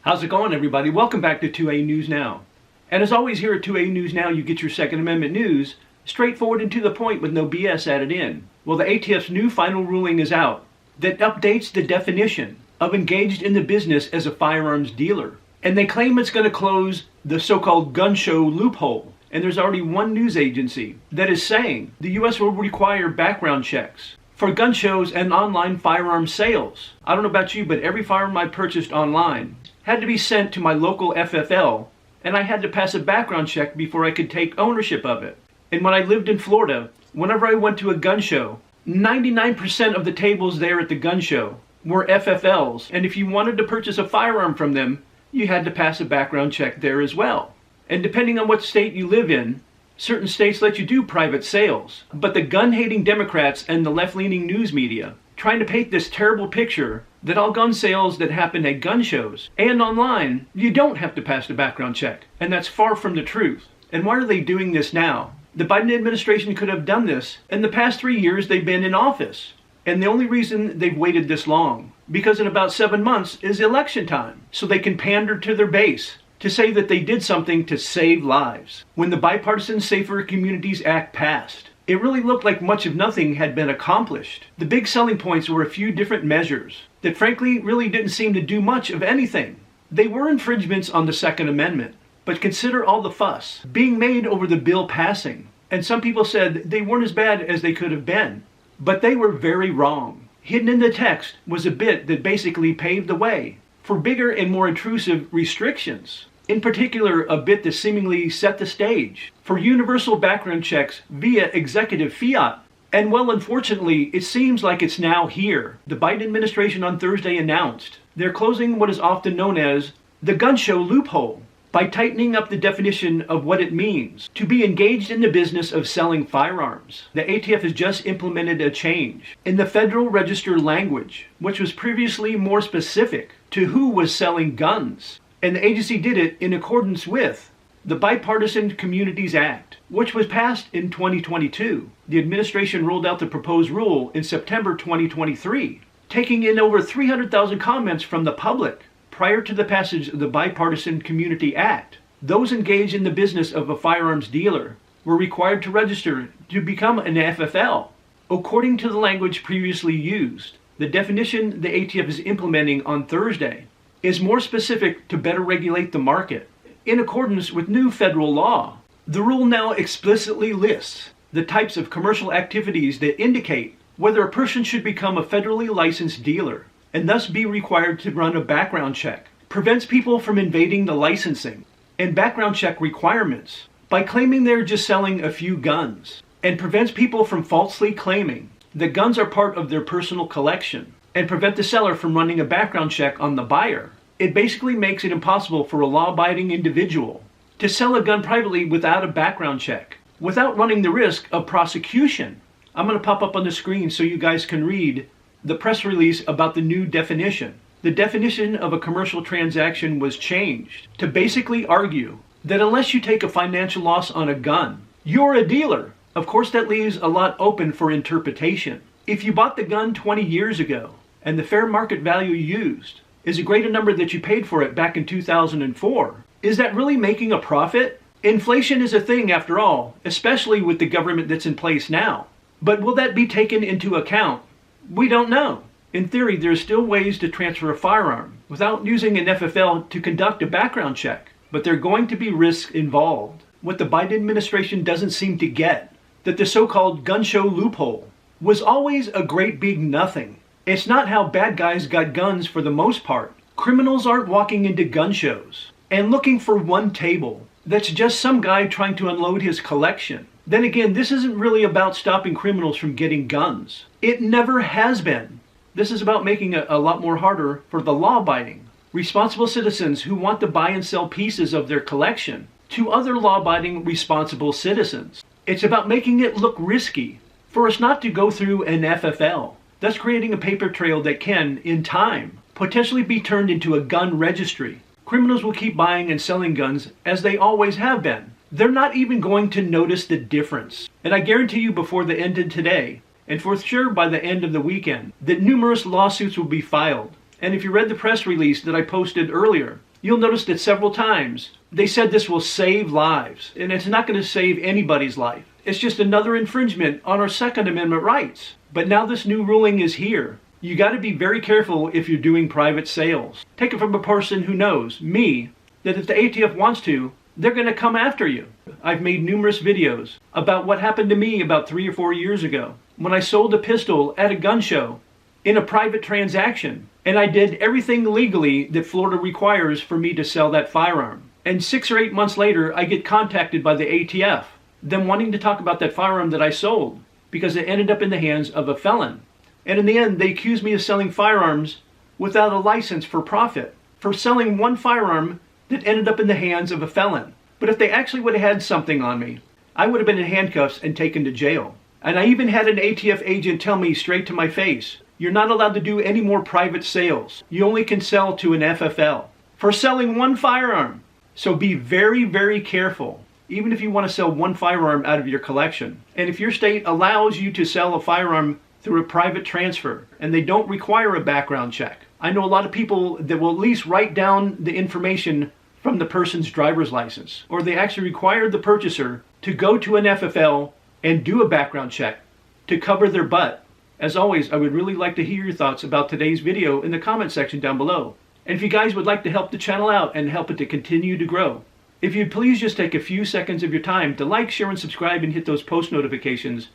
How's it going, everybody? Welcome back to 2A News Now. And as always, here at 2A News Now, you get your Second Amendment news straightforward and to the point with no BS added in. Well, the ATF's new final ruling is out that updates the definition of engaged in the business as a firearms dealer. And they claim it's going to close the so-called gun show loophole. And there's already one news agency that is saying the U.S. will require background checks for gun shows and online firearm sales. I don't know about you, but every firearm I purchased online had to be sent to my local FFL, and I had to pass a background check before I could take ownership of it. And when I lived in Florida, whenever I went to a gun show, 99% of the tables there at the gun show were FFLs, and if you wanted to purchase a firearm from them, you had to pass a background check there as well. And depending on what state you live in, certain states let you do private sales. But the gun-hating Democrats and the left-leaning news media trying to paint this terrible picture that all gun sales that happen at gun shows and online, you don't have to pass the background check. And that's far from the truth. And why are they doing this now? The Biden administration could have done this in the past 3 years they've been in office. And the only reason they've waited this long, because in about 7 months is election time. So they can pander to their base to say that they did something to save lives. When the Bipartisan Safer Communities Act passed, it really looked like much of nothing had been accomplished. The big selling points were a few different measures that frankly really didn't seem to do much of anything. They were infringements on the Second Amendment, but consider all the fuss being made over the bill passing. And some people said they weren't as bad as they could have been, but they were very wrong. Hidden in the text was a bit that basically paved the way for bigger and more intrusive restrictions. In particular, a bit that seemingly set the stage for universal background checks via executive fiat. And well, unfortunately, it seems like it's now here. The Biden administration on Thursday announced they're closing what is often known as the gun show loophole by tightening up the definition of what it means to be engaged in the business of selling firearms. The ATF has just implemented a change in the Federal Register language, which was previously more specific to who was selling guns. And the agency did it in accordance with the Bipartisan Communities Act, which was passed in 2022. The administration rolled out the proposed rule in September 2023, taking in over 300,000 comments from the public. Prior to the passage of the Bipartisan Community Act, those engaged in the business of a firearms dealer were required to register to become an FFL. According to the language previously used, the definition the ATF is implementing on Thursday is more specific to better regulate the market in accordance with new federal law. The rule now explicitly lists the types of commercial activities that indicate whether a person should become a federally licensed dealer and thus be required to run a background check, prevents people from invading the licensing and background check requirements by claiming they're just selling a few guns, and prevents people from falsely claiming that guns are part of their personal collection and prevent the seller from running a background check on the buyer. It basically makes it impossible for a law-abiding individual to sell a gun privately without a background check, without running the risk of prosecution. I'm going to pop up on the screen so you guys can read the press release about the new definition. The definition of a commercial transaction was changed to basically argue that unless you take a financial loss on a gun, you're a dealer. Of course, that leaves a lot open for interpretation. If you bought the gun 20 years ago, and the fair market value used is a greater number that you paid for it back in 2004. Is that really making a profit? Inflation is a thing after all, especially with the government that's in place now. But will that be taken into account? We don't know. In theory, there are still ways to transfer a firearm without using an FFL to conduct a background check, but there are going to be risks involved. What the Biden administration doesn't seem to get, that the so-called gun show loophole was always a great big nothing. It's not how bad guys got guns for the most part. Criminals aren't walking into gun shows and looking for one table that's just some guy trying to unload his collection. Then again, this isn't really about stopping criminals from getting guns. It never has been. This is about making it a lot more harder for the law-abiding, responsible citizens who want to buy and sell pieces of their collection to other law-abiding, responsible citizens. It's about making it look risky for us not to go through an FFL, thus creating a paper trail that can, in time, potentially be turned into a gun registry. Criminals will keep buying and selling guns as they always have been. They're not even going to notice the difference. And I guarantee you before the end of today, and for sure by the end of the weekend, that numerous lawsuits will be filed. And if you read the press release that I posted earlier, you'll notice that several times they said this will save lives, and it's not going to save anybody's life. It's just another infringement on our Second Amendment rights. But now this new ruling is here. You got to be very careful if you're doing private sales. Take it from a person who knows, me, that if the ATF wants to, they're going to come after you. I've made numerous videos about what happened to me about 3 or 4 years ago when I sold a pistol at a gun show in a private transaction. And I did everything legally that Florida requires for me to sell that firearm. And 6 or 8 months later, I get contacted by the ATF, them wanting to talk about that firearm that I sold because it ended up in the hands of a felon. And in the end, they accused me of selling firearms without a license for profit, for selling one firearm that ended up in the hands of a felon. But if they actually would have had something on me, I would have been in handcuffs and taken to jail. And I even had an ATF agent tell me straight to my face, you're not allowed to do any more private sales. You only can sell to an FFL for selling one firearm. So be very, very careful, even if you want to sell one firearm out of your collection. And if your state allows you to sell a firearm through a private transfer and they don't require a background check, I know a lot of people that will at least write down the information from the person's driver's license, or they actually require the purchaser to go to an FFL and do a background check to cover their butt. As always, I would really like to hear your thoughts about today's video in the comment section down below. And if you guys would like to help the channel out and help it to continue to grow, if you'd please just take a few seconds of your time to like, share, and subscribe and hit those post notifications,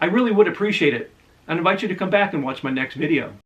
I really would appreciate it. And invite you to come back and watch my next video.